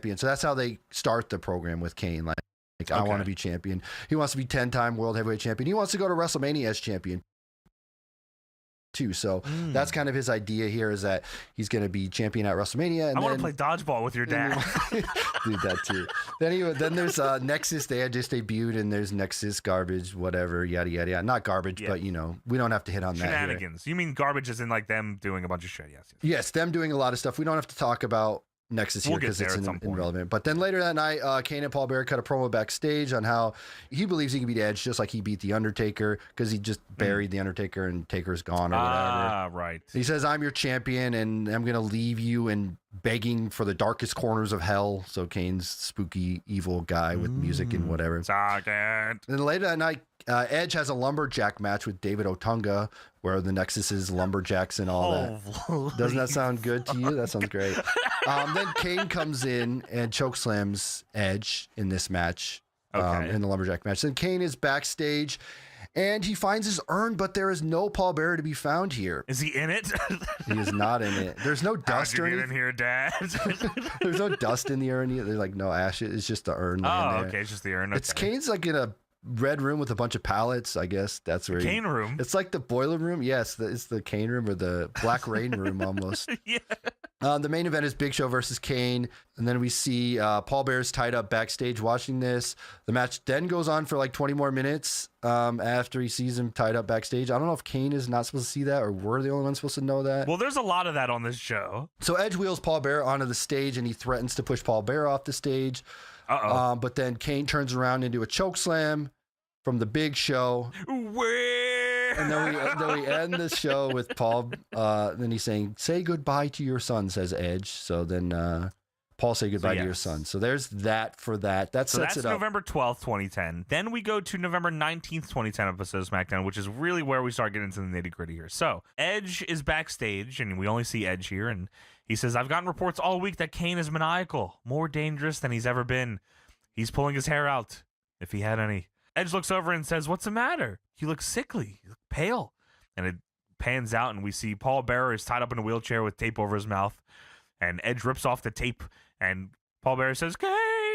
So that's how they start the program with Kane. Like I want to be champion. He wants to be 10-time world heavyweight champion. He wants to go to WrestleMania as champion too. So that's kind of his idea here, is that he's going to be champion at WrestleMania. And I want to play dodgeball with your dad. Do that too. Then there's Nexus. They had just debuted, and there's Nexus garbage, whatever, yada yada yada. Not garbage, but we don't have to hit on that. Shenanigans. You mean garbage as in like them doing a bunch of shit? Yes, them doing a lot of stuff. We don't have to talk about Nexus here because it's irrelevant. But then later that night, Kane and Paul Bearer cut a promo backstage on how he believes he can beat Edge just like he beat The Undertaker, because he just buried The Undertaker and Taker's gone or whatever. Right. He says, I'm your champion and I'm going to leave you and begging for the darkest corners of hell. So Kane's spooky, evil guy with music and whatever. And then later that night, Edge has a lumberjack match with David Otunga, where the Nexus is lumberjacks and all that. Doesn't that sound good to you? That sounds great. Then Kane comes in and chokeslams Edge in this match, in the lumberjack match. Then Kane is backstage and he finds his urn, but there is no Paul Bearer to be found here. Is he in it? He is not in it. There's no dust or anything. Get in here, Dad. There's no dust in the urn. There's like no ashes. It's just the urn. Okay. It's just the urn. Okay. It's Kane's like in a red room with a bunch of pallets. I guess that's where Kane room. It's like the boiler room. Yes, it's the Kane room, or the Black Rain room almost. Yeah. The main event is Big Show versus Kane, and then we see Paul Bearer's tied up backstage watching this. The match then goes on for like 20 more minutes after he sees him tied up backstage. I don't know if Kane is not supposed to see that, or we're the only ones supposed to know that. Well, there's a lot of that on this show. So Edge wheels Paul Bearer onto the stage, and he threatens to push Paul Bearer off the stage. But then Kane turns around into a choke slam from the Big Show. And then we end the show with Paul. Then he's saying, "Say goodbye to your son," says Edge. So then Paul say goodbye to your son. So there's that for that. That sets it up. That's November 12th, 2010. Then we go to November 19th, 2010 episode of SmackDown, which is really where we start getting into the nitty gritty here. So Edge is backstage, and we only see Edge here, and he says, "I've gotten reports all week that Kane is maniacal, more dangerous than he's ever been. He's pulling his hair out, if he had any." Edge looks over and says, "What's the matter? You look sickly, you look pale." And it pans out, and we see Paul Bearer is tied up in a wheelchair with tape over his mouth. And Edge rips off the tape, and Paul Bearer says, Kane,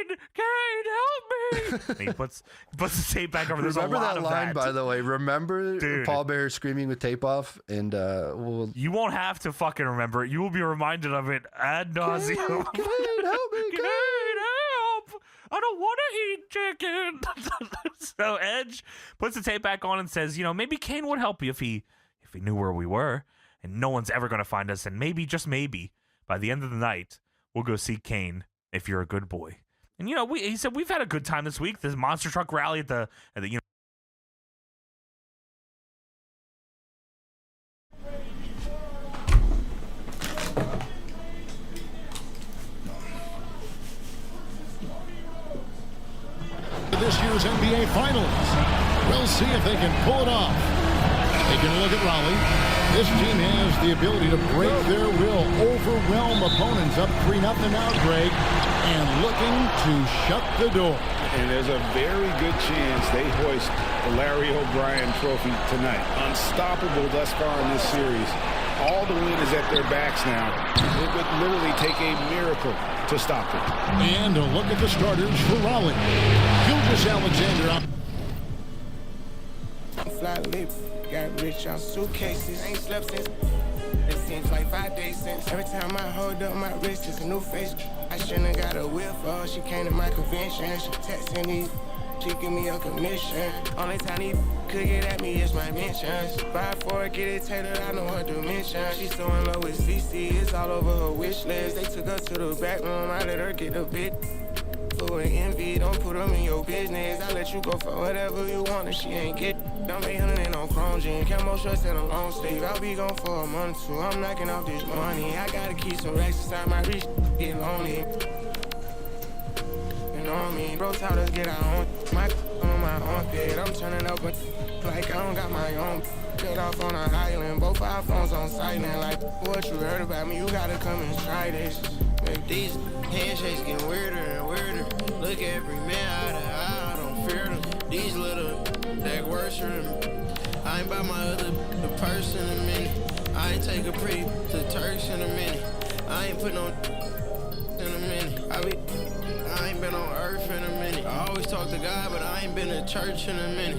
help me. And he puts the tape back over. There's Remember a lot that of line, that. by the way. Remember Paul Bearer screaming with tape off? And you won't have to fucking remember it. You will be reminded of it ad nauseum. Kane, help me, Kane. I don't want to eat chicken. So Edge puts the tape back on and says, maybe Kane would help you if he knew where we were, and no one's ever going to find us. And maybe, just maybe, by the end of the night, we'll go see Kane if you're a good boy. And, he said, we've had a good time this week. This monster truck rally at the this year's NBA Finals. We'll see if they can pull it off. Taking a look at Raleigh. This team has the ability to break their will, overwhelm opponents up 3-0 now, Greg, and looking to shut the door. And there's a very good chance they hoist the Larry O'Brien trophy tonight. Unstoppable thus far in this series. All the wind is at their backs now. It would literally take a miracle to stop them. And a look at the starters for Raleigh. Gilgeous Alexander up. Fly lips, got rich on suitcases. Ain't slept since. It seems like 5 days since. Every time I hold up my wrist, it's a new face. I shouldn't got a whip for her. She came to my convention. She texting me. She give me a commission. Only time he could get at me is my mentions. Buy for it, get it tailored, I know her dimension. She's so in love with CC, it's all over her wish list. They took her to the back room, I let her get a bit. Full of envy, don't put them in your business. I let you go for whatever you want and she ain't get. Don't make hundred in on chrome jean. Camo shorts and a long sleeve. I'll be gone for a month or two. I'm knocking off this money. I gotta keep some racks inside my reach. Get lonely. On me, bro, tell us get our own. My on my own bed, I'm turning up like I don't got my own. Get off on an island, both our phones on silent. Like what you heard about me, you gotta come and try this. Make these handshakes get weirder and weirder. Look every man eye to eye, I don't fear them. These little that worse for them. I ain't buy my other the purse in a minute. I ain't take a pretty to Turks in a minute. I ain't put no in a minute. I be talk to God, but I ain't been to church in a minute.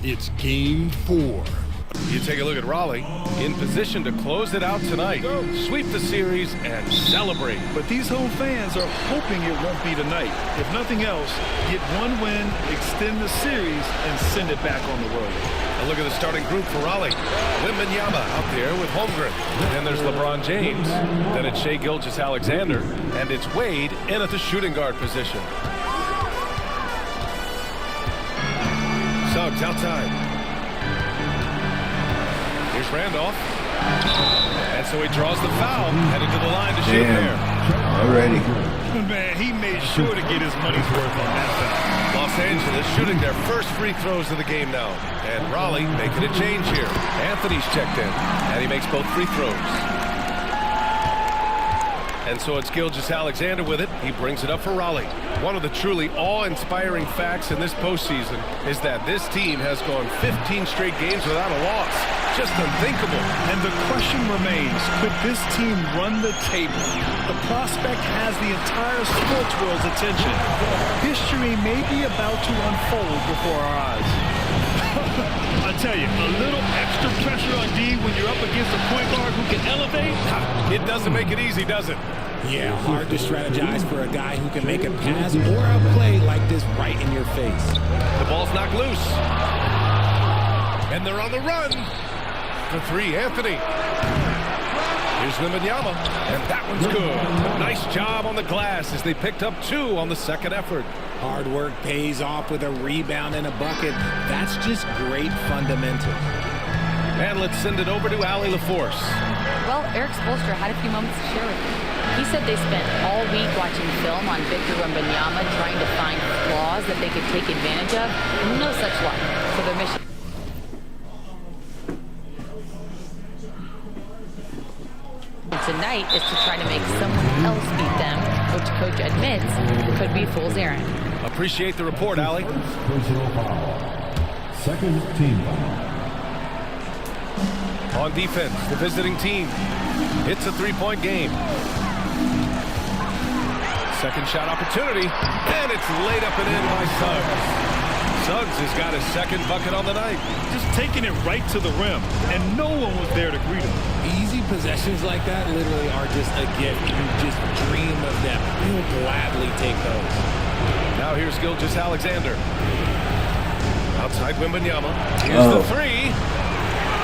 It's game 4. You take a look at Raleigh, in position to close it out tonight, sweep the series, and celebrate. But these home fans are hoping it won't be tonight. If nothing else, get one win, extend the series, and send it back on the road. A look at the starting group for Raleigh. Wembanyama out there with Holmgren. Then there's LeBron James. Then it's Shai Gilgeous-Alexander. And it's Wade in at the shooting guard position. Suggs outside. Here's Randolph. And so he draws the foul, headed to the line to shake there. Already. Man, he made sure to get his money's worth on that foul. Los Angeles shooting their first free throws of the game now. And Raleigh making a change here. Anthony's checked in, and he makes both free throws. And so it's Gilgeous-Alexander with it. He brings it up for Raleigh. One of the truly awe-inspiring facts in this postseason is that this team has gone 15 straight games without a loss. Just unthinkable. And the question remains, could this team run the table? The prospect has the entire sports world's attention. History may be about to unfold before our eyes. I tell you, a little extra pressure on D when you're up against a point guard who can elevate. It doesn't make it easy, does it? Yeah, hard to strategize for a guy who can make a pass or a play like this right in your face. The ball's knocked loose. And they're on the run. For three, Anthony. Here's Wembanyama, and that one's good. Nice job on the glass as they picked up 2 on the second effort. Hard work pays off with a rebound and a bucket. That's just great fundamentals. And let's send it over to Allie LaForce. Well, Eric Spoelstra had a few moments to share with me. He said they spent all week watching film on Victor Wembanyama, trying to find flaws that they could take advantage of. No such luck. So their mission tonight is to try to make someone else beat them, which coach admits could be fool's errand. Appreciate the report, Allie. Personal foul. Second team foul. On defense, the visiting team. It's a three-point game. Second shot opportunity, and it's laid up and in by Suggs. Suggs has got his second bucket on the night. Just taking it right to the rim, and no one was there to greet him. Easy possessions like that literally are just a gift. You just dream of them. You will gladly take those. Now here's Gilgeous-Alexander. Outside Wembanyama. Here's the three.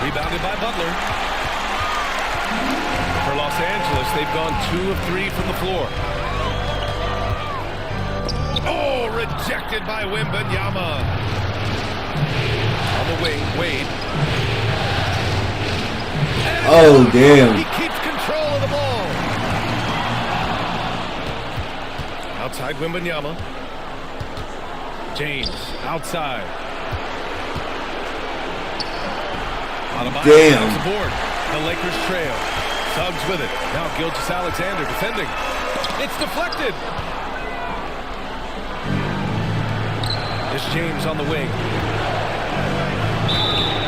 Rebounded by Butler. For Los Angeles, they've gone 2 of 3 from the floor. Oh, rejected by Wembanyama. On the wing, Wade. Oh, damn. He keeps control of the ball. Outside Wembanyama. James, outside. Damn. The board. The Lakers trail. Suggs with it. Now Gilgeous-Alexander defending. It's deflected. It's James on the wing.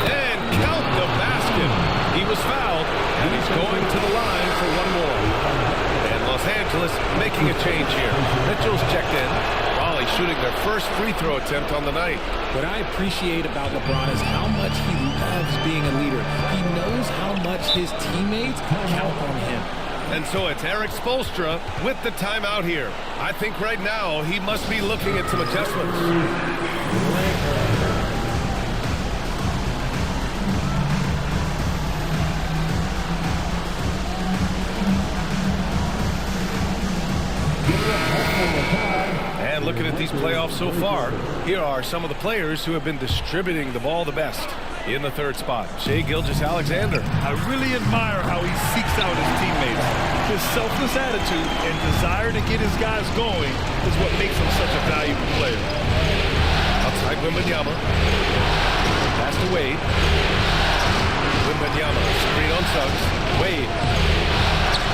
And count the basket. He was fouled, and he's going to the line for one more. And Los Angeles making a change here. Mitchell's checked in. Raleigh shooting their first free throw attempt on the night. What I appreciate about LeBron is how much he loves being a leader. He knows how much his teammates count on him. And so it's Eric Spoelstra with the timeout here. I think right now he must be looking at some adjustments. And looking at these playoffs so far, here are some of the players who have been distributing the ball the best. In the third spot, Shai Gilgeous-Alexander. I really admire how he seeks out his teammates. His selfless attitude and desire to get his guys going is what makes him such a valuable player. Outside Wembanyama. Pass to Wade. Wembanyama, screen on Suggs. Wade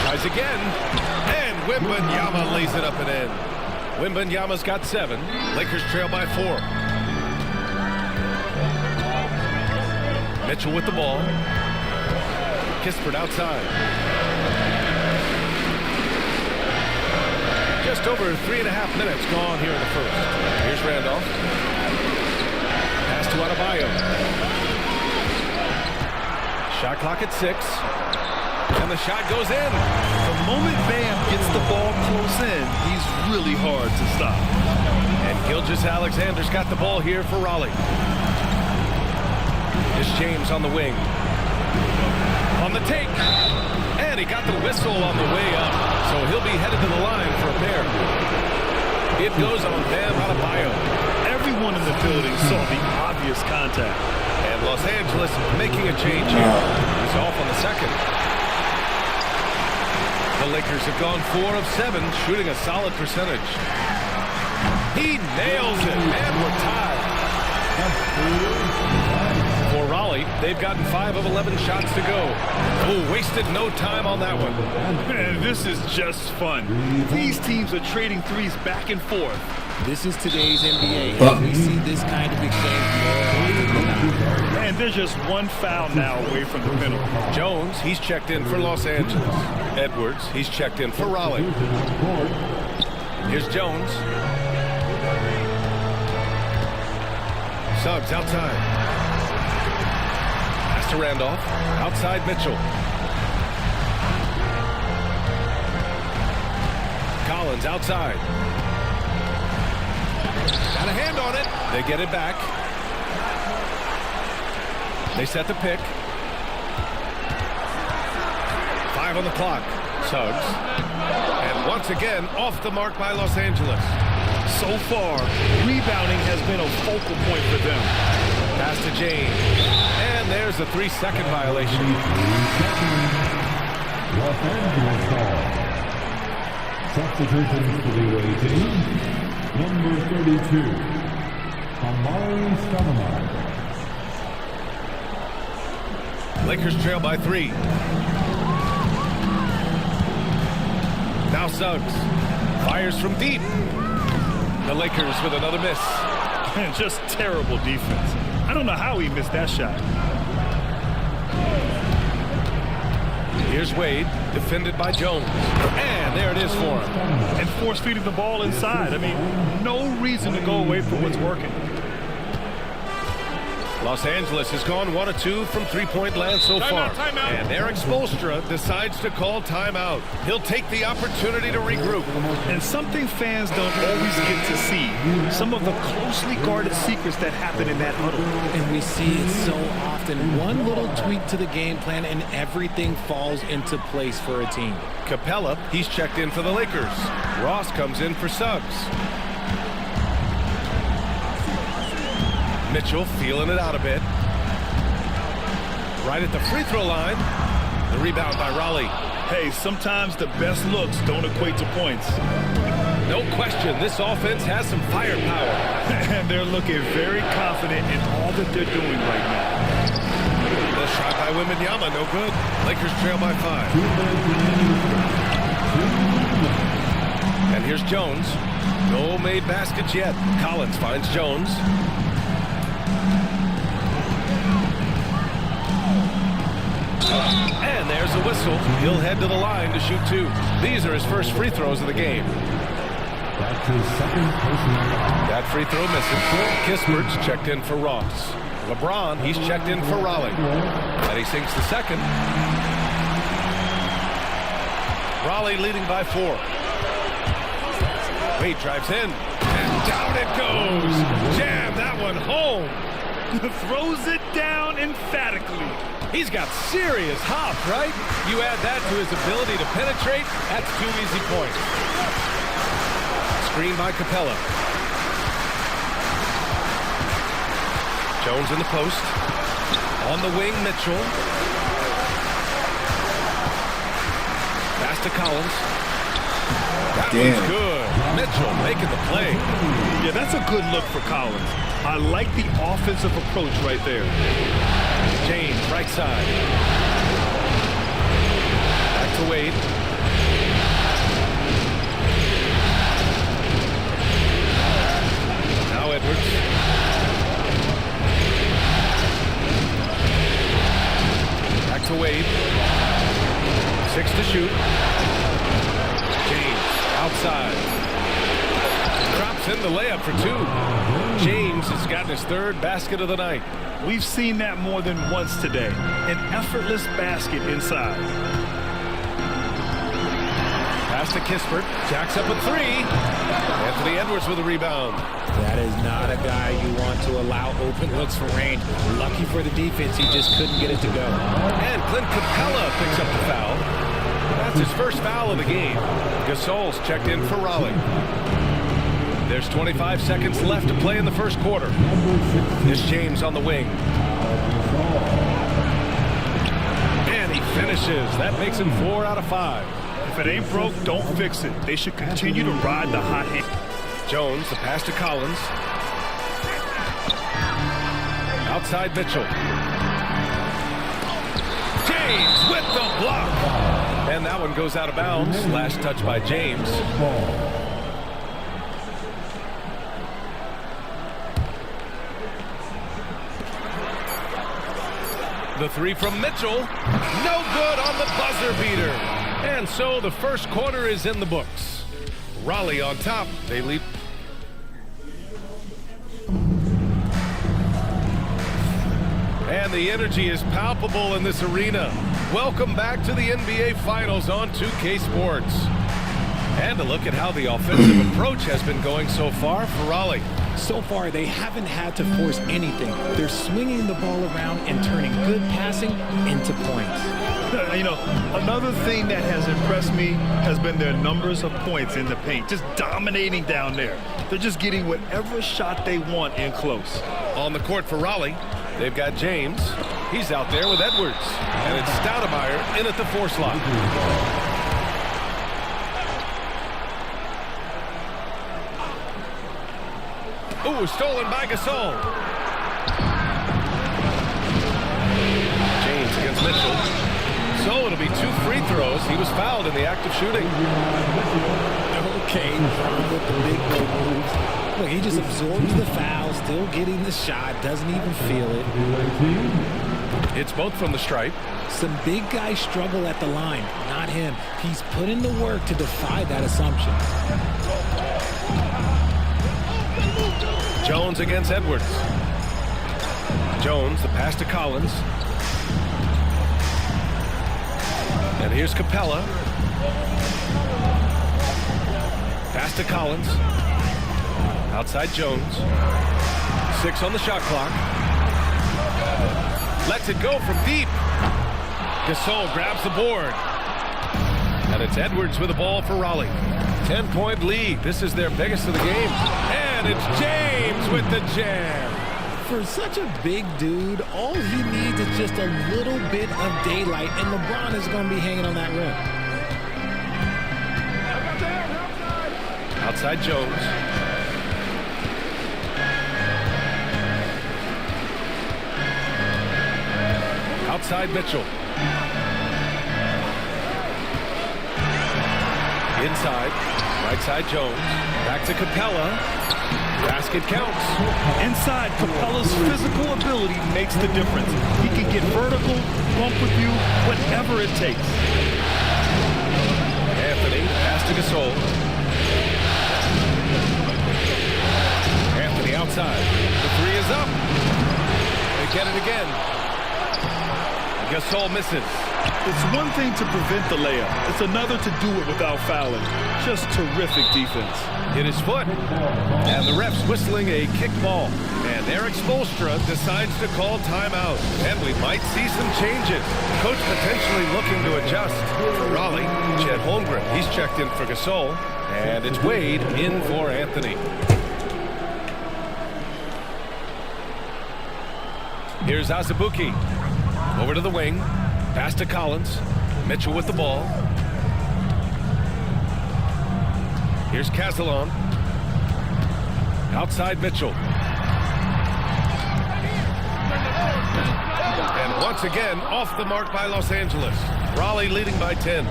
tries again, and Wembanyama lays it up and in. Wembanyama's got 7. Lakers trail by 4. Mitchell with the ball. Kispert outside. Just over 3.5 minutes gone here in the first. Here's Randolph. Pass to Adebayo. Shot clock at 6. And the shot goes in. The moment Bam gets the ball close in, he's really hard to stop. And Gilgeous-Alexander's got the ball here for Raleigh. Here's James on the wing. On the take. And he got the whistle on the way up. So he'll be headed to the line for a pair. It goes on Bam Adebayo. Everyone in the building saw the obvious contact. And Los Angeles making a change here. He's off on the second. The Lakers have gone 4 of 7, shooting a solid percentage. He nails it, and we're tied. For Raleigh, they've gotten 5 of 11 shots to go. Oh, wasted no time on that one. Man, this is just fun. These teams are trading threes back and forth. This is today's NBA, and we see this kind of exchange more often than not. And there's just one foul now away from the penalty. Jones, he's checked in for Los Angeles. Edwards, he's checked in for Raleigh. Here's Jones. Suggs outside. Pass to Randolph. Outside Mitchell. Collins outside. Got a hand on it. They get it back. They set the pick. 5 on the clock. Suggs. And once again, off the mark by Los Angeles. So far, rebounding has been a focal point for them. Pass to James. And there's a 3-second violation. Los Angeles foul. Substitution for the away team. Number 32, Amari Stoudemire. Lakers trail by 3. Now Suggs fires from deep. The Lakers with another miss. Man, just terrible defense. I don't know how he missed that shot. Here's Wade, defended by Jones. And there it is for him. And force feeding the ball inside. I mean, no reason to go away from what's working. Los Angeles has gone 1 of 2 from three-point land so far. Timeout. And Eric Spoelstra decides to call timeout. He'll take the opportunity to regroup. And something fans don't always get to see. Some of the closely guarded secrets that happen in that huddle. And we see it so often. One little tweak to the game plan and everything falls into place for a team. Capella, he's checked in for the Lakers. Ross comes in for Suggs. Mitchell feeling it out a bit. Right at the free throw line. The rebound by Raleigh. Hey, sometimes the best looks don't equate to points. No question, this offense has some firepower. And they're looking very confident in all that they're doing right now. The shot by Wembanyama, no good. Lakers trail by 5. And here's Jones. No made baskets yet. Collins finds Jones. And there's a whistle. He'll head to the line to shoot 2. These are his first free throws of the game. That's his second personal foul. That free throw misses. Kispert's checked in for Ross. LeBron, he's checked in for Raleigh. And he sinks the second. Raleigh leading by 4. Wade drives in. And down it goes. Jam that one home. Throws it down emphatically. He's got serious hop, right? You add that to his ability to penetrate, that's 2 easy points. Screen by Capella. Jones in the post. On the wing, Mitchell. Pass to Collins. That one's good. Mitchell making the play. Yeah, that's a good look for Collins. I like the offensive approach right there. James, right side. Back to Wade. in the layup for two. James has gotten his third basket of the night. We've seen that more than once today. An effortless basket inside. Pass to Kispert. Jacks up a three. Anthony Edwards with a rebound. That is not a guy you want to allow open looks for range. Lucky for the defense, he just couldn't get it to go. And Clint Capella picks up the foul. That's his first foul of the game. Gasol's checked in for Raleigh. There's 25 seconds left to play in the first quarter. Here's James on the wing. And he finishes. That makes him 4 out of 5. If it ain't broke, don't fix it. They should continue to ride the hot hand. Jones, the pass to Collins. Outside Mitchell. James with the block. And that one goes out of bounds. Last touch by James. The three from Mitchell. No good on the buzzer beater. And so the first quarter is in the books. Raleigh on top. They lead. And the energy is palpable in this arena. Welcome back to the NBA Finals on 2K Sports. And a look at how the offensive approach has been going so far for Raleigh. So far, they haven't had to force anything. They're swinging the ball around and turning good passing into points. You know, another thing that has impressed me has been their numbers of points in the paint, just dominating down there. They're just getting whatever shot they want in close. On the court for Raleigh, they've got James. He's out there with Edwards. And it's Stoudemire in at the 4 slot. Ooh, stolen by Gasol. James against Mitchell. So it'll be 2 free throws. He was fouled in the act of shooting. Okay, with the big moves. Look, he just absorbs the foul, still getting the shot, doesn't even feel it. It's both from the stripe. Some big guys struggle at the line, not him. He's put in the work to defy that assumption. Jones against Edwards. Jones, the pass to Collins. And here's Capella. Pass to Collins. Outside Jones. 6 on the shot clock. Lets it go from deep. Gasol grabs the board. And it's Edwards with the ball for Raleigh. 10-point lead. This is their biggest of the game. And it's James with the jam. For such a big dude, all he needs is just a little bit of daylight, and LeBron is going to be hanging on that rim. Outside Jones. Outside Mitchell. Inside. Right side Jones. Back to Capella. Basket counts. Inside, Capella's physical ability makes the difference. He can get vertical, bump with you, whatever it takes. Anthony, pass to Gasol. Anthony outside. The 3 is up. They get it again. Gasol misses. It's one thing to prevent the layup. It's another to do it without fouling. Just terrific defense. Hit his foot. And the ref's whistling a kick ball. And Eric Spoelstra decides to call timeout. And we might see some changes. Coach potentially looking to adjust. For Raleigh, Chet Holmgren. He's checked in for Gasol. And it's Wade in for Anthony. Here's Azubuike. Over to the wing. Pass to Collins. Mitchell with the ball. Here's Castellon. Outside Mitchell. And once again, off the mark by Los Angeles. Raleigh leading by 10.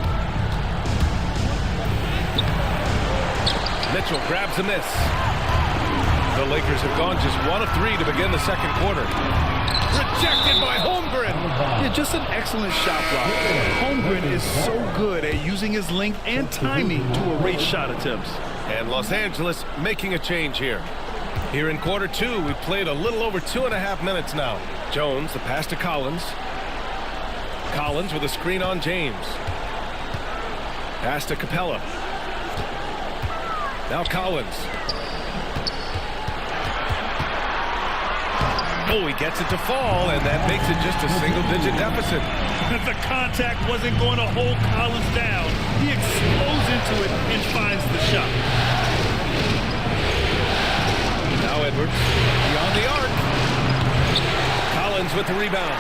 Mitchell grabs a miss. The Lakers have gone just 1 of 3 to begin the second quarter. Rejected by Holmgren. Yeah, just an excellent shot block. Holmgren is so good at using his length and timing to erase shot attempts. And Los Angeles making a change here. Here in quarter two, we've played a little over 2.5 minutes now. Jones, the pass to Collins. Collins with a screen on James. Pass to Capella. Now Collins. Oh, he gets it to fall, and that makes it just a single-digit deficit. The contact wasn't going to hold Collins down. He explodes into it and finds the shot. Now Edwards beyond the arc. Collins with the rebound.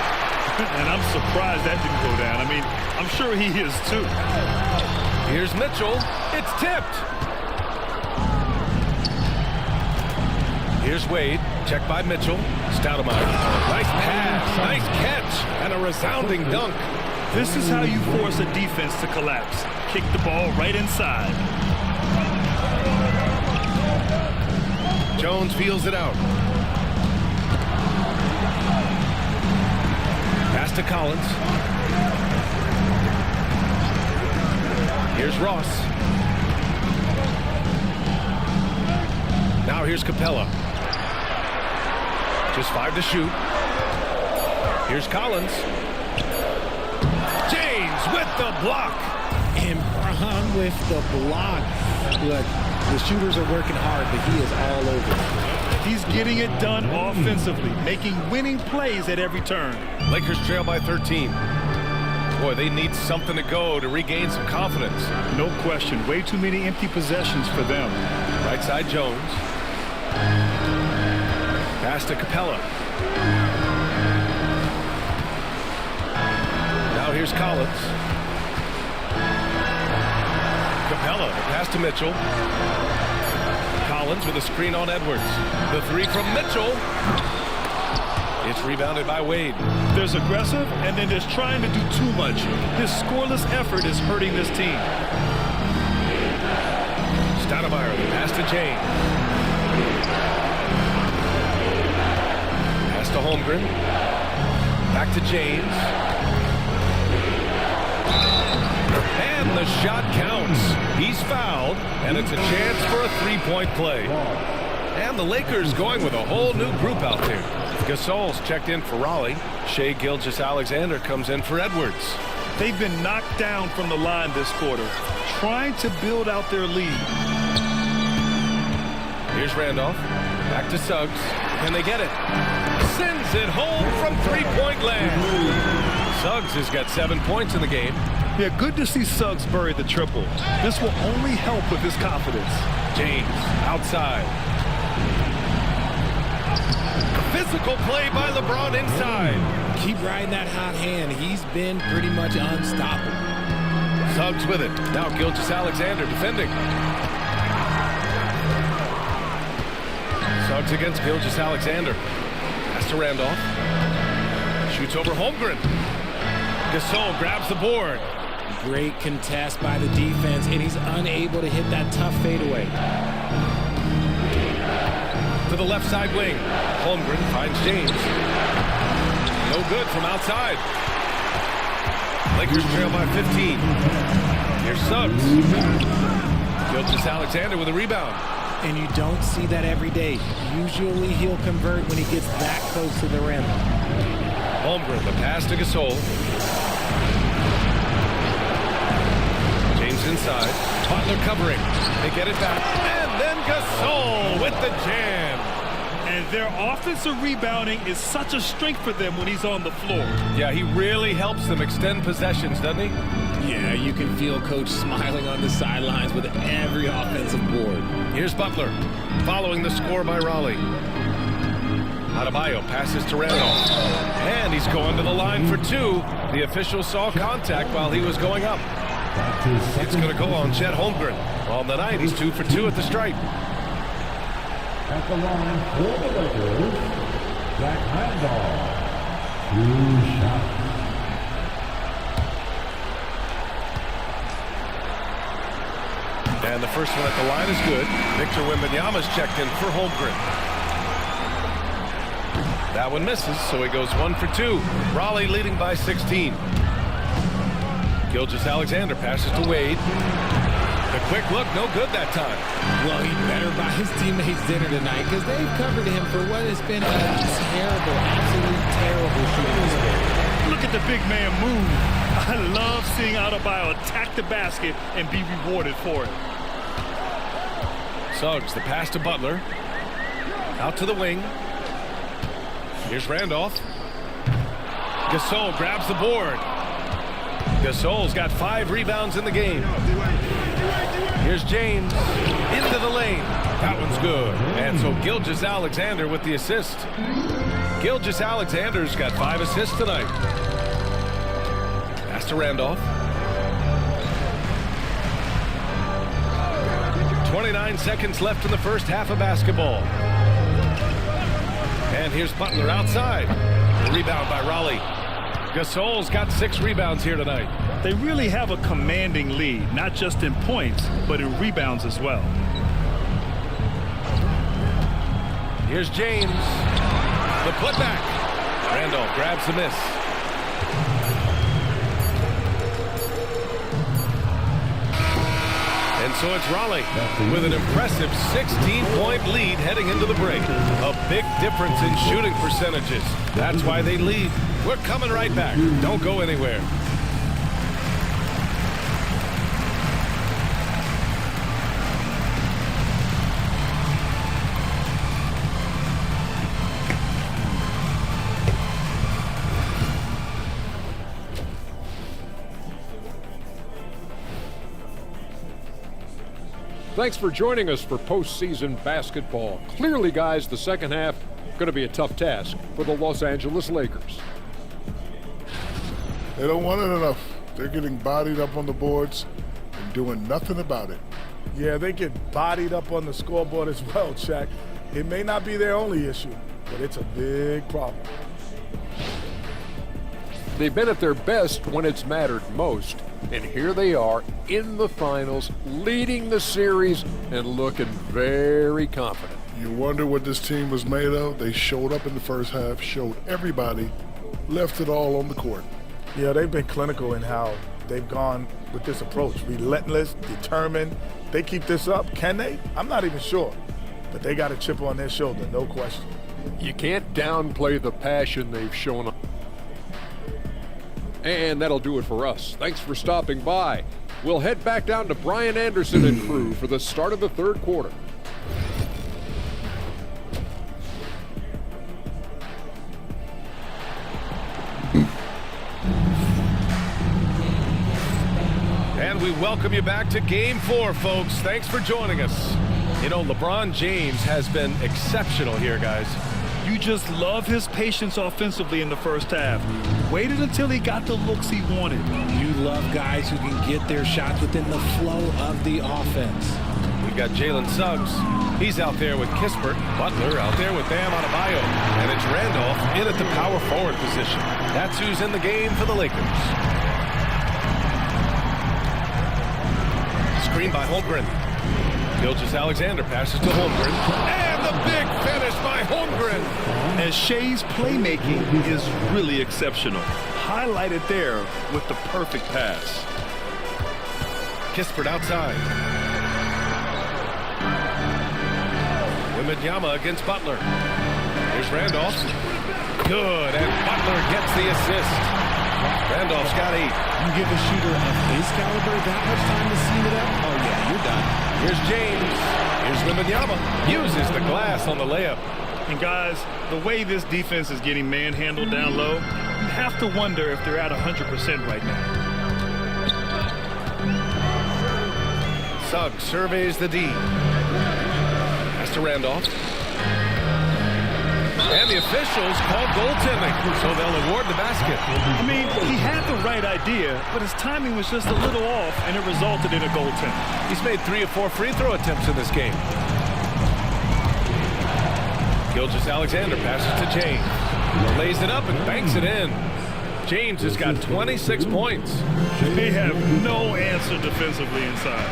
And I'm surprised that didn't go down. I mean, I'm sure he is too. Here's Mitchell. It's tipped. Here's Wade. Checked by Mitchell. Stoudemire. Nice pass. Nice catch. And a resounding dunk. This is how you force a defense to collapse. Kick the ball right inside. Jones feels it out. Pass to Collins. Here's Ross. Now here's Capella. Just 5 to shoot. Here's Collins. James with the block. And Braun with the block. Look, the shooters are working hard, but he is all over. He's getting it done offensively, making winning plays at every turn. Lakers trail by 13. Boy, they need something to go to regain some confidence. No question. Way too many empty possessions for them. Right side Jones. Pass to Capella. Now here's Collins. Capella, pass to Mitchell. Collins with a screen on Edwards. The three from Mitchell. It's rebounded by Wade. There's aggressive, and then there's trying to do too much. This scoreless effort is hurting this team. Stoudemire, the pass to James. Pass to Holmgren. Back to James. And the shot counts. He's fouled, and it's a chance for a three-point play. And the Lakers going with a whole new group out there. Gasol's checked in for Raleigh. Shai Gilgeous-Alexander comes in for Edwards. They've been knocked down from the line this quarter, trying to build out their lead. Here's Randolph. Back to Suggs. Can they get it? Sends it home from three-point land. Suggs has got 7 points in the game. Yeah, good to see Suggs bury the triple. This will only help with his confidence. James outside. Physical play by LeBron inside. Keep riding that hot hand. He's been pretty much unstoppable. Suggs with it. Now Gilgeous-Alexander defending. Suggs against Gilgeous-Alexander. Pass to Randolph. Shoots over Holmgren. Gasol grabs the board. Great contest by the defense, and he's unable to hit that tough fadeaway. To the left side wing. Holmgren finds James. No good from outside. Lakers trail by 15. Here's Suggs. Gilgeous-Alexander with a rebound. And you don't see that every day. Usually he'll convert when he gets that close to the rim. Holmgren, the pass to Gasol. James inside. Butler covering. They get it back. And then Gasol with the jam. And their offensive rebounding is such a strength for them when he's on the floor. Yeah, he really helps them extend possessions, doesn't he? Yeah, you can feel Coach smiling on the sidelines with every offensive board. Here's Butler, following the score by Raleigh. Adebayo passes to Randolph. And he's going to the line for two. The official saw contact while he was going up. It's going to go on Chet Holmgren. On the night, he's 2 for 2 at the stripe. At the line for the Lakers, Zach Randolph. 2 shots. And the first one at the line is good. Victor Wembanyama's checked in for Holmgren. That one misses, so he goes 1 for 2. Raleigh leading by 16. Gilgeous-Alexander passes to Wade. The quick look, no good that time. Well, he better buy his teammates dinner tonight because they've covered him for what has been a terrible, absolutely terrible shooting spree. Look at the big man move. I love seeing Adebayo attack the basket and be rewarded for it. Suggs, the pass to Butler. Out to the wing. Here's Randolph. Gasol grabs the board. Gasol's got 5 rebounds in the game. Here's James into the lane. That one's good. And so Gilgeous-Alexander with the assist. Gilgeous-Alexander's got 5 assists tonight. Pass to Randolph. 29 seconds left in the first half of basketball. And here's Butler outside. The rebound by Raleigh. Gasol's got 6 rebounds here tonight. They really have a commanding lead, not just in points, but in rebounds as well. Here's James. The putback. Randolph grabs the miss. And so it's Raleigh with an impressive 16-point lead heading into the break. A big difference in shooting percentages. That's why they lead. We're coming right back. Don't go anywhere. Thanks for joining us for postseason basketball. Clearly, guys, the second half going to be a tough task for the Los Angeles Lakers. They don't want it enough. They're getting bodied up on the boards and doing nothing about it. Yeah, they get bodied up on the scoreboard as well, Shaq. It may not be their only issue, but it's a big problem. They've been at their best when it's mattered most. And here they are in the finals, leading the series and looking very confident. You wonder what this team was made of? They showed up in the first half, showed everybody, left it all on the court. Yeah, they've been clinical in how they've gone with this approach. Relentless, determined. They keep this up. Can they? I'm not even sure. But they got a chip on their shoulder, no question. You can't downplay the passion they've shown. And that'll do it for us. Thanks for stopping by. We'll head back down to Brian Anderson and crew for the start of the third quarter. And we welcome you back to Game 4, folks. Thanks for joining us. You know, LeBron James has been exceptional here, guys. You just love his patience offensively in the first half. Waited until he got the looks he wanted. You love guys who can get their shots within the flow of the offense. We've got Jalen Suggs. He's out there with Kispert. Butler out there with Bam Adebayo. And it's Randolph in at the power forward position. That's who's in the game for the Lakers. Screen by Holmgren. Gilgeous-Alexander passes to Holmgren. And the big finish by Holmgren. And Shea's playmaking is really exceptional. Highlighted there with the perfect pass. Kispert outside. Wembanyama against Butler. Here's Randolph. Good, and Butler gets the assist. Randolph's got 8. You give a shooter of his caliber that much time to seam it up? Oh, yeah, you're done. Here's James. Here's Wembanyama. Uses the glass on the layup. And guys, the way this defense is getting manhandled down low, you have to wonder if they're at 100% right now. Suggs surveys the D. Pass to Randolph. And the officials call goaltending, so they'll award the basket. I mean, he had the right idea, but his timing was just a little off, and it resulted in a goaltending. He's made 3 of 4 free throw attempts in this game. Gilgeous-Alexander passes to James. Lays it up and banks it in. James has got 26 points. They have no answer defensively inside.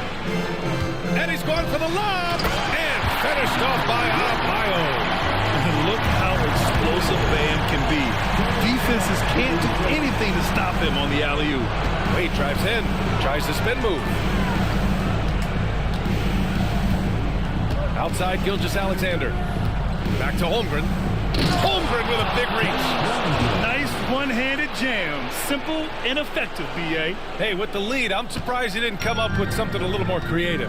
And he's going for the lob! And finished off by Adebayo. And look how explosive Bam can be. Defenses can't do anything to stop him on the alley-oop. Wade drives in, tries the spin move. Outside Gilgeous-Alexander. Back to Holmgren. Holmgren with a big reach. Nice one-handed jam. Simple and effective, B.A. Hey, with the lead, I'm surprised he didn't come up with something a little more creative.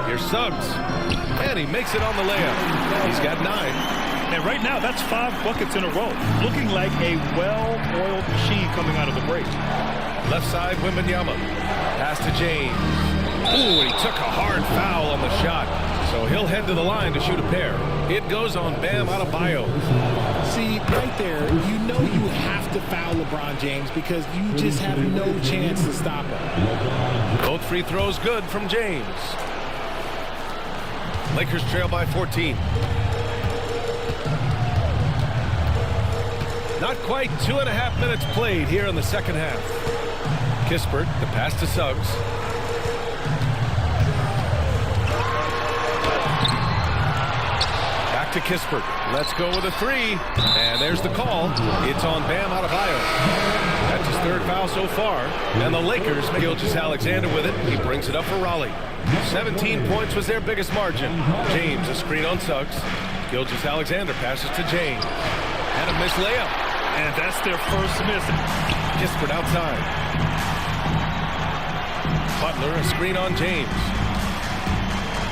Here's Suggs. And he makes it on the layup. He's got 9. And right now, that's 5 buckets in a row. Looking like a well-oiled machine coming out of the break. Left side, Wembanyama. Pass to James. Ooh, and he took a hard foul on the shot. So he'll head to the line to shoot a pair. It goes on Bam Adebayo. See, right there, you know you have to foul LeBron James because you just have no chance to stop him. Both free throws good from James. Lakers trail by 14. Not quite 2.5 minutes played here in the second half. Kispert, the pass to Suggs. Back to Kispert. Let's go with a 3. And there's the call. It's on Bam Adebayo. That's his 3rd foul so far. And the Lakers, Gilgeous-Alexander with it. He brings it up for Raleigh. 17 points was their biggest margin. James, a screen on Suggs. Gilgeous-Alexander passes to James. And a missed layup. And that's their first miss. Kispert outside. Butler, a screen on James.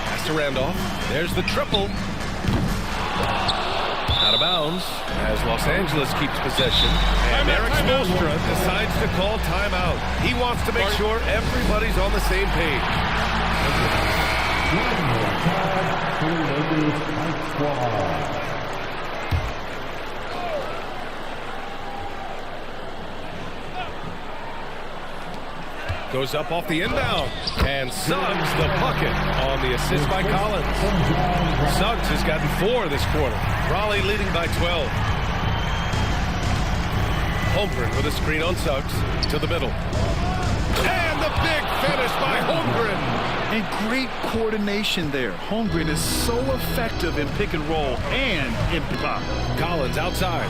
Pass to Randolph. There's the triple. Out of bounds as Los Angeles keeps possession. And Eric Spoelstra decides to call timeout. He wants to make sure everybody's on the same page. Goes up off the inbound. And Suggs the bucket on the assist by Collins. Suggs has gotten 4 this quarter. Raleigh leading by 12. Holmgren with a screen on Suggs to the middle. And the big finish by Holmgren. And great coordination there. Holmgren is so effective in pick and roll and in pop. Collins outside.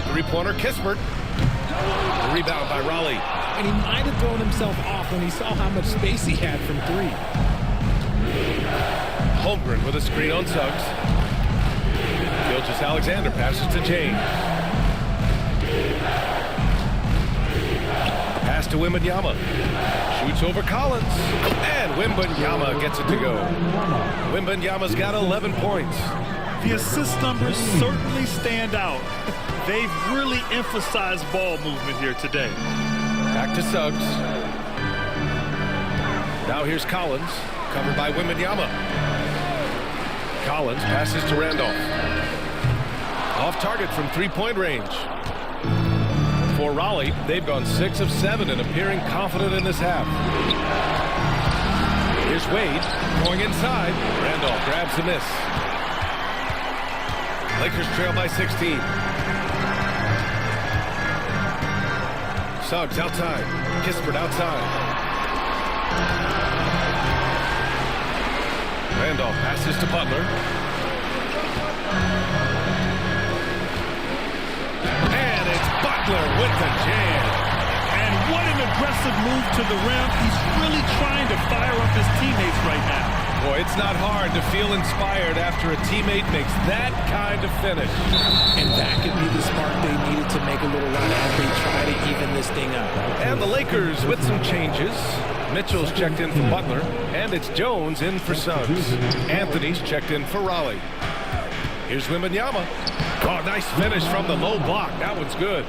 3-pointer Kispert. Rebound by Raleigh. And he might have thrown himself off when he saw how much space he had from 3. Holmgren with a screen on Suggs. Gilgeous-Alexander passes to James. Pass to Wembanyama. Shoots over Collins. And Wembanyama gets it to go. Wembanyama's got 11 points. The assist numbers certainly stand out. They've really emphasized ball movement here today. Back to Suggs. Now here's Collins, covered by Wembanyama. Collins passes to Randolph. Off target from 3-point range. For Raleigh, they've gone 6 of 7 and appearing confident in this half. Here's Wade going inside. Randolph grabs the miss. Lakers trail by 16. Suggs outside. Kispert outside. Randolph passes to Butler. And it's Butler with the jam. And what an aggressive move to the rim. He's really trying to fire up his teammates right now. Boy, it's not hard to feel inspired after a teammate makes that kind of finish. And that could be the spark they needed to make a little run as they try to even this thing up. And the Lakers with some changes. Mitchell's checked in for Butler, and it's Jones in for Suggs. Anthony's checked in for Raleigh. Here's Wembanyama. Oh, nice finish from the low block. That one's good.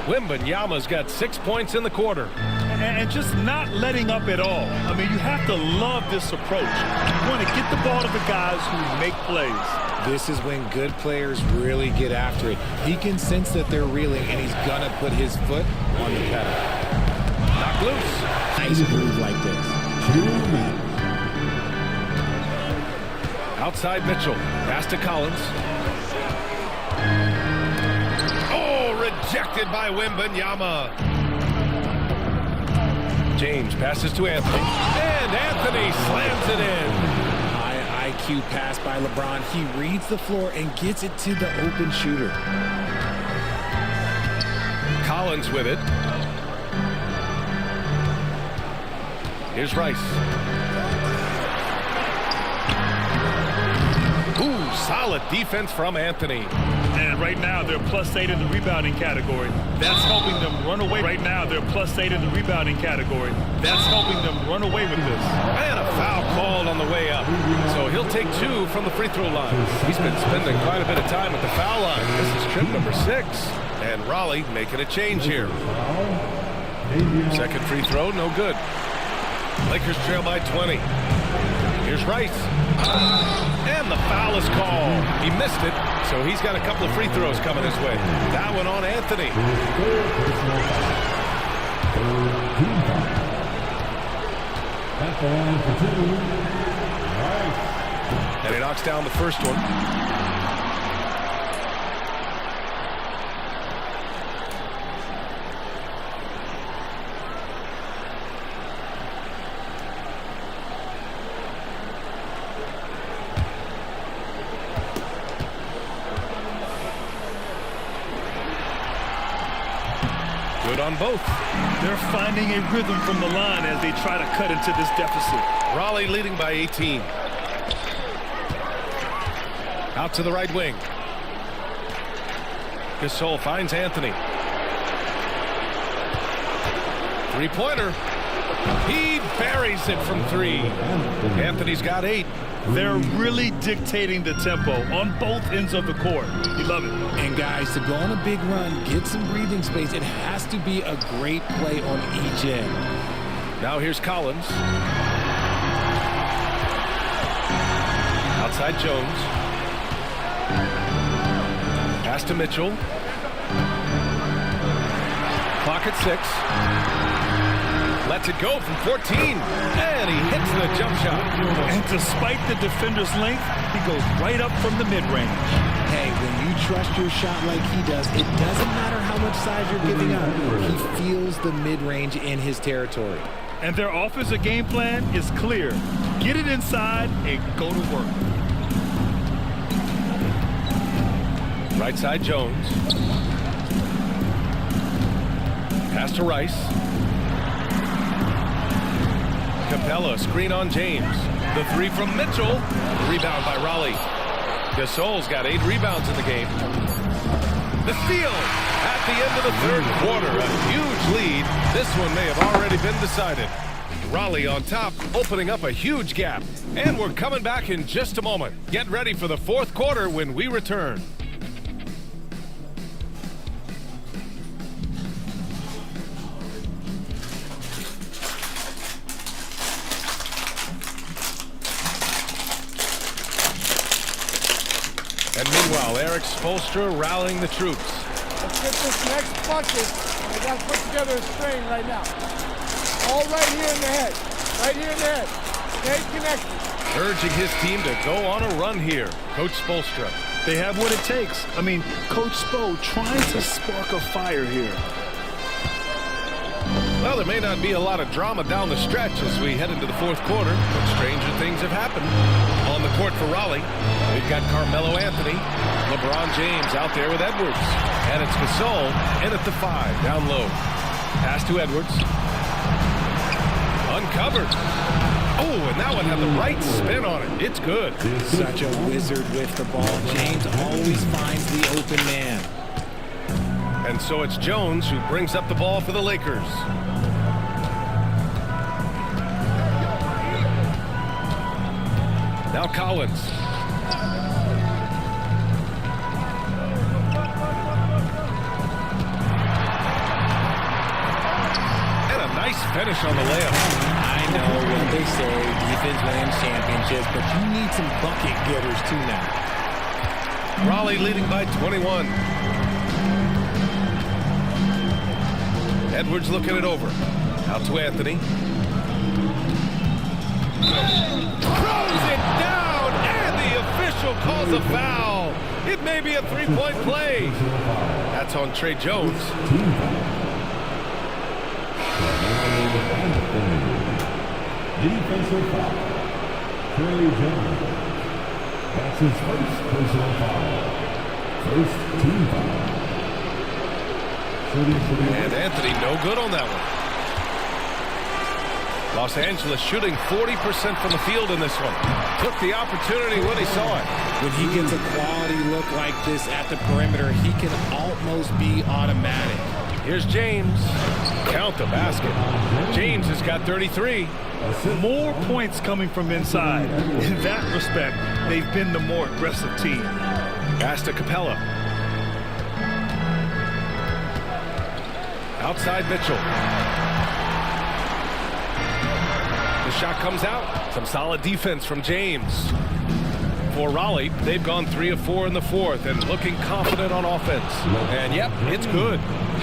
Wembanyama's got 6 points in the quarter. And just not letting up at all. I mean, you have to love this approach. You want to get the ball to the guys who make plays. This is when good players really get after it. He can sense that they're reeling, and he's going to put his foot on the pedal. Knock loose. Nice move like this. Outside Mitchell. Pass to Collins. Oh, rejected by Wembanyama. James passes to Anthony. And Anthony slams it in. High IQ pass by LeBron. He reads the floor and gets it to the open shooter. Collins with it. Here's Rice. Ooh, solid defense from Anthony. And right now, they're +8 in the rebounding category. That's helping them run away. Right now, they're +8 in the rebounding category. That's helping them run away with this. And a foul called on the way up. So he'll take 2 from the free throw line. He's been spending quite a bit of time at the foul line. This is trip number 6. And Raleigh making a change here. Second free throw, no good. Lakers trail by 20. Here's Rice. And the foul is called. He missed it, so he's got a couple of free throws coming his way. That one on Anthony. At the line for 2. And he knocks down the first one. Good on both. They're finding a rhythm from the line as they try to cut into this deficit. Raleigh leading by 18. Out to the right wing. Gasol finds Anthony. Three-pointer. He buries it from 3. Anthony's got 8. They're really dictating the tempo on both ends of the court. You love it. And guys, to go on a big run, get some breathing space, it has to be a great play on each end. Now here's Collins. Outside Jones. Pass to Mitchell. Clock at 6. Lets it go from 14. And he hits the jump shot. And despite the defender's length, he goes right up from the mid-range. Hey, when you trust your shot like he does, it doesn't matter how much size you're giving up. He feels the mid-range in his territory. And their offensive game plan is clear. Get it inside and go to work. Right side Jones. Pass to Rice. Capella, screen on James. The 3 from Mitchell. Rebound by Raleigh. Gasol's got 8 rebounds in the game. The steal at the end of the 3rd quarter. A huge lead. This one may have already been decided. Raleigh on top, opening up a huge gap. And we're coming back in just a moment. Get ready for the 4th quarter when we return. And meanwhile, Eric Spoelstra rallying the troops. Let's get this next bucket. We got to put together a string right now. All right here in the head. Right here in the head. Stay connected. Urging his team to go on a run here. Coach Spoelstra. They have what it takes. I mean, Coach Spo trying to spark a fire here. Well, there may not be a lot of drama down the stretch as we head into the 4th quarter, but stranger things have happened. On the court for Raleigh, we've got Carmelo Anthony, LeBron James out there with Edwards. And it's Gasol in at the 5, down low. Pass to Edwards. Uncovered. Oh, and that one had the right spin on it. It's good. Such a wizard with the ball. James always finds the open man. And so it's Jones who brings up the ball for the Lakers. Now Collins. And a nice finish on the layup. I know what they say, defense wins championships, but you need some bucket getters too now. Raleigh leading by 21. Edwards looking it over. Out to Anthony. Throws it down, and the official calls a foul. It may be a 3-point play. That's on Trey Jones. Defensive foul. Trey Jones. That's his first personal foul. First team foul. And Anthony no good on that one. Los Angeles shooting 40% from the field in this one. Took the opportunity when he saw it. When he gets a quality look like this at the perimeter, he can almost be automatic. Here's James. Count the basket. James has got 33. More points coming from inside. In that respect, they've been the more aggressive team. Pass to Capella. Outside Mitchell. The shot comes out. Some solid defense from James. For Raleigh, they've gone 3 of 4 in the fourth and looking confident on offense. And yep, it's good.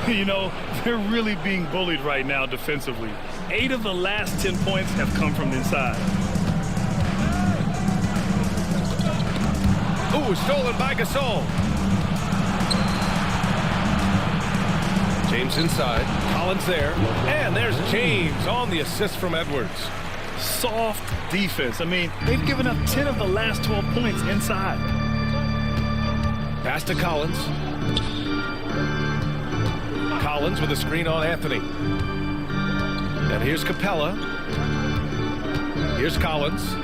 You know, they're really being bullied right now defensively. 8 of the last 10 points have come from inside. Ooh, stolen by Gasol. James inside. Collins there. And there's James on the assist from Edwards. Soft defense. I mean, they've given up 10 of the last 12 points inside. Pass to Collins. Collins with a screen on Anthony. And here's Capella. Here's Collins.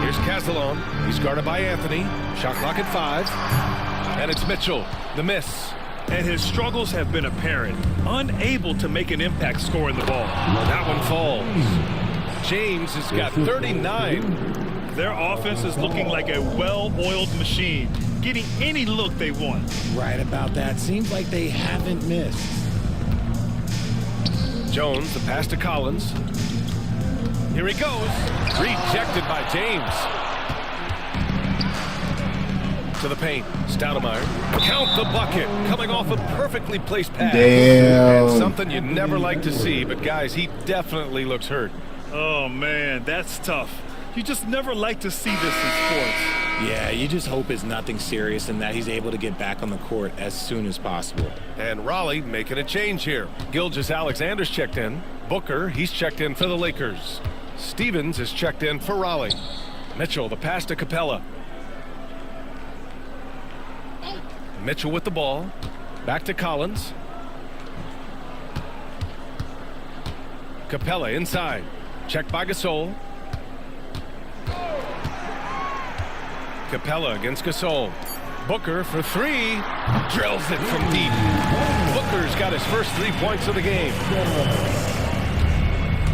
Here's Castellon. He's guarded by Anthony. Shot clock at 5. And it's Mitchell. The miss. And his struggles have been apparent. Unable to make an impact scoring the ball. That one falls. James has got 39. Their offense is looking like a well-oiled machine, getting any look they want. Right about that. Seems like they haven't missed. Jones, the pass to Collins. Here he goes. Rejected by James. To the paint. Stoudemire. Count the bucket. Coming off a perfectly placed pass. Damn. And something you never like to see, but guys, he definitely looks hurt. Oh, man, that's tough. You just never like to see this in sports. Yeah, you just hope it's nothing serious and that he's able to get back on the court as soon as possible. And Raleigh making a change here. Gilgeous-Alexander's checked in. Booker, he's checked in for the Lakers. Stevens is checked in for Raleigh. Mitchell, the pass to Capella. Mitchell with the ball. Back to Collins. Capella inside. Checked by Gasol. Capella against Gasol. Booker for 3. Drills it from deep. Booker's got his first 3 points of the game.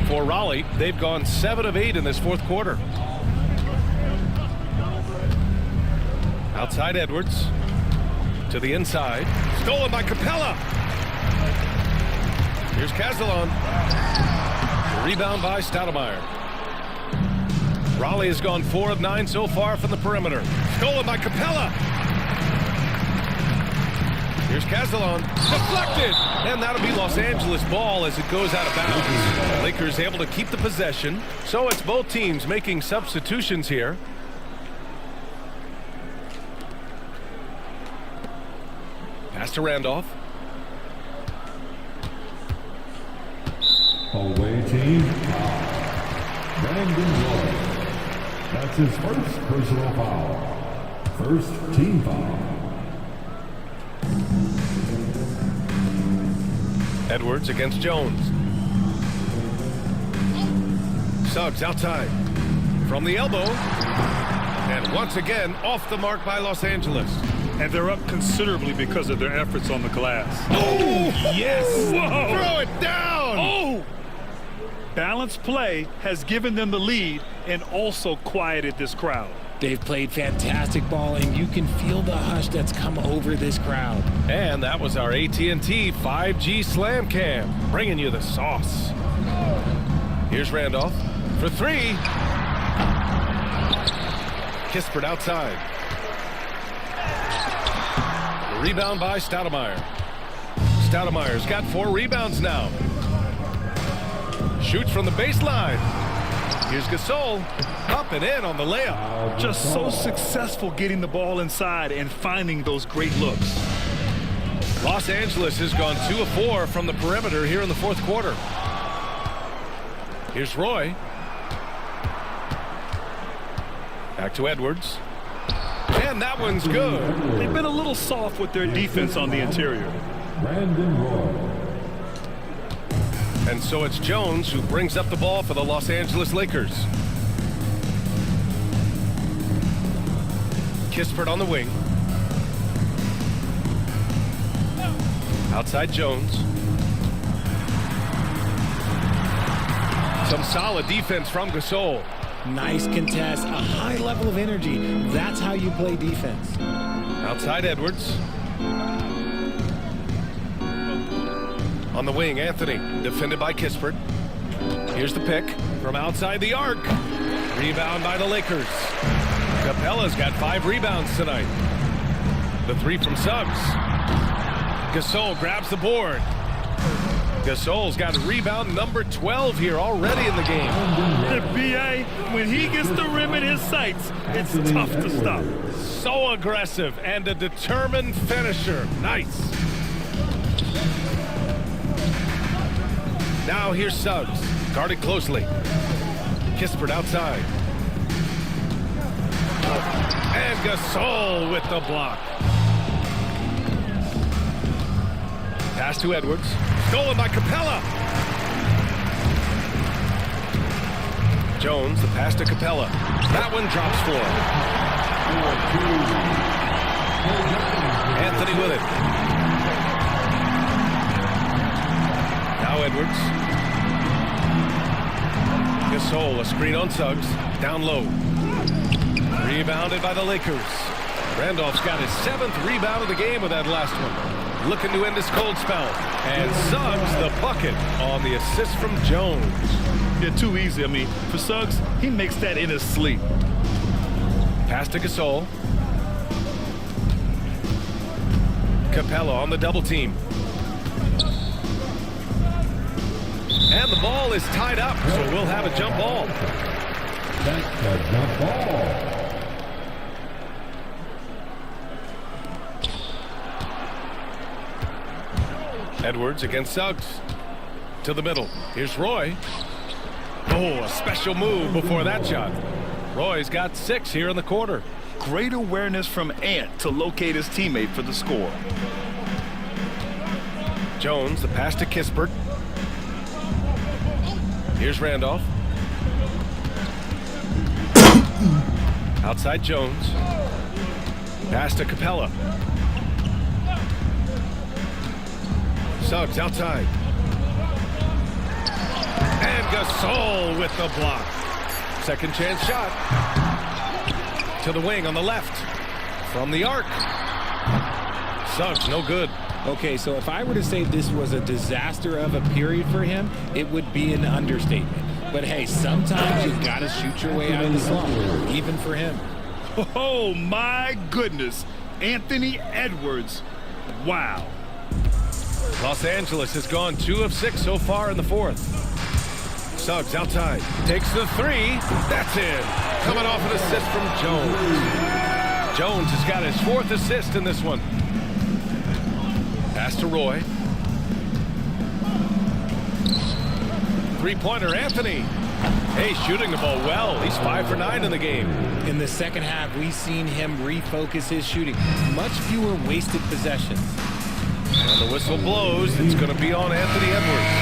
For Raleigh, they've gone 7 of 8 in this fourth quarter. Outside Edwards. To the inside. Stolen by Capella. Here's Castellon. Rebound by Stoudemire. Raleigh has gone 4 of 9 so far from the perimeter. Stolen by Capella. Here's Castellon. Deflected. And that'll be Los Angeles ball as it goes out of bounds. Lakers able to keep the possession. So it's both teams making substitutions here. Pass to Randolph. Away team. Brandon Roy. That's his first personal foul. First team foul. Edwards against Jones. Suggs outside. From the elbow. And once again, off the mark by Los Angeles. And they're up considerably because of their efforts on the glass. Oh, yes! Whoa. Throw it down! Oh! Balanced play has given them the lead and also quieted this crowd. They've played fantastic ball, and you can feel the hush that's come over this crowd. And that was our AT&T 5G Slam Cam, bringing you the sauce. Here's Randolph for 3. Kispert outside. The rebound by Stoudemire. Stoudemire's got 4 rebounds now. Shoots from the baseline. Here's Gasol. Up and in on the layup. Just so successful getting the ball inside and finding those great looks. Los Angeles has gone 2 of 4 from the perimeter here in the fourth quarter. Here's Roy. Back to Edwards. And that one's good. They've been a little soft with their defense on the interior. Brandon Roy. And so it's Jones who brings up the ball for the Los Angeles Lakers. Kispert on the wing. Outside Jones. Some solid defense from Gasol. Nice contest, a high level of energy. That's how you play defense. Outside Edwards. On the wing, Anthony, defended by Kispert. Here's the pick from outside the arc. Rebound by the Lakers. Capella's got 5 rebounds tonight. The 3 from Suggs. Gasol grabs the board. Gasol's got rebound number 12 here already in the game. The BA, when he gets the rim in his sights, it's tough to stop. So aggressive and a determined finisher. Nice. Now here's Suggs, guarded closely. Kispert outside. And Gasol with the block. Pass to Edwards. Stolen by Capella. Jones, the pass to Capella. That one drops for him. Anthony with it. Now Edwards. Gasol, a screen on Suggs. Down low. Rebounded by the Lakers. Randolph's got his 7th rebound of the game with that last one. Looking to end this cold spell. And Suggs the bucket on the assist from Jones. Yeah, too easy. I mean, for Suggs, he makes that in his sleep. Pass to Gasol. Capella on the double team. And the ball is tied up, so we'll have a jump ball. That's a jump ball. Edwards against Suggs. To the middle. Here's Roy. Oh, a special move before that shot. Roy's got 6 here in the quarter. Great awareness from Ant to locate his teammate for the score. Jones, the pass to Kispert. Here's Randolph. Outside Jones. Pass to Capella. Suggs outside. And Gasol with the block. Second chance shot. To the wing on the left. From the arc. Suggs, no good. Okay, so if I were to say this was a disaster of a period for him, it would be an understatement. But hey, sometimes you gotta shoot your way out of the slump, even for him. Oh my goodness, Anthony Edwards. Wow. Los Angeles has gone 2 of 6 so far in the 4th. Suggs outside, takes the 3, that's in. Coming off an assist from Jones. Jones has got his 4th assist in this one. Pass to Roy. 3-pointer, Anthony. Hey, shooting the ball well. He's 5 for 9 in the game. In the second half, we've seen him refocus his shooting. Much fewer wasted possessions. And the whistle blows. It's going to be on Anthony Edwards.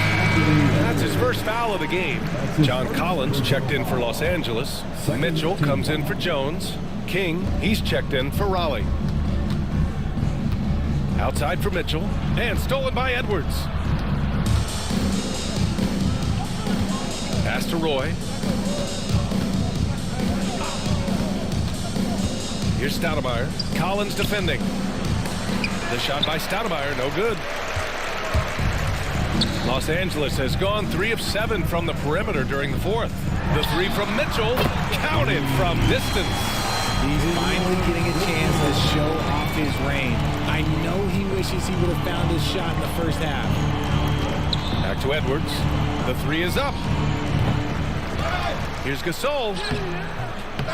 That's his first foul of the game. John Collins checked in for Los Angeles. Mitchell comes in for Jones. King, he's checked in for Raleigh. Outside for Mitchell, and stolen by Edwards. Pass to Roy. Here's Stoudemire. Collins defending. The shot by Stoudemire, no good. Los Angeles has gone 3 of 7 from the perimeter during the 4th. The 3 from Mitchell, counted from distance. He's finally getting a chance to show off his range. I know he wishes he would have found his shot in the first half. Back to Edwards. The 3 is up. Here's Gasol.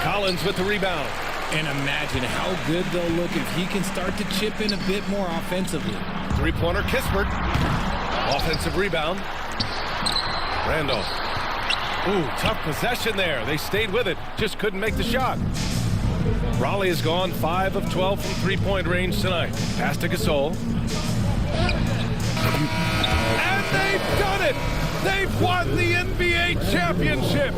Collins with the rebound. And imagine how good they'll look if he can start to chip in a bit more offensively. 3-pointer Kispert. Offensive rebound. Randolph. Ooh, tough possession there. They stayed with it. Just couldn't make the shot. Raleigh has gone 5 of 12 from three-point range tonight. Pass to Gasol. And they've done it! They've won the NBA championship!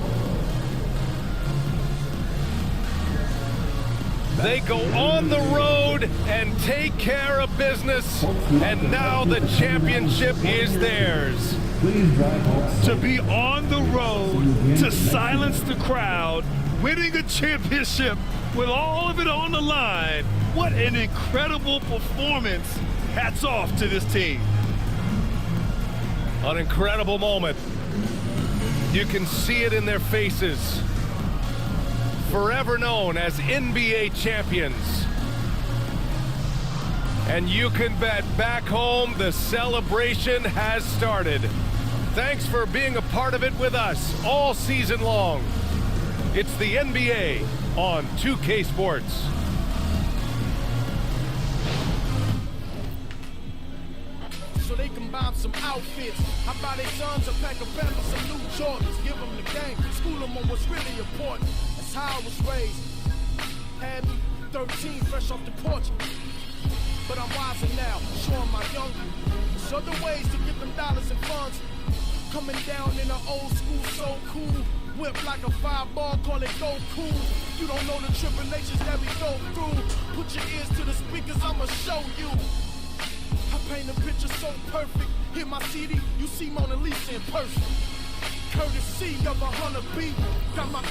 They go on the road and take care of business, and now the championship is theirs. To be on the road, to silence the crowd, winning a championship with all of it on the line. What an incredible performance. Hats off to this team. An incredible moment. You can see it in their faces. Forever known as NBA champions. And you can bet back home the celebration has started. Thanks for being a part of it with us all season long. It's the NBA on 2K Sports. So they can buy some outfits. I buy their sons a pack of pants, some new Jordans. Give them the game, school them on what's really important. That's how I was raised. Had me 13, fresh off the porch. But I'm wiser now, showing my young there's other ways to get them dollars and funds. Coming down in an old school, so cool. Whip like a fireball, call it go cool. You don't know the tribulations that we go through. Put your ears to the speakers, I'ma show you. I paint a picture so perfect. Hit my CD, you see Mona Lisa in person. Courtesy of 100 B. Got my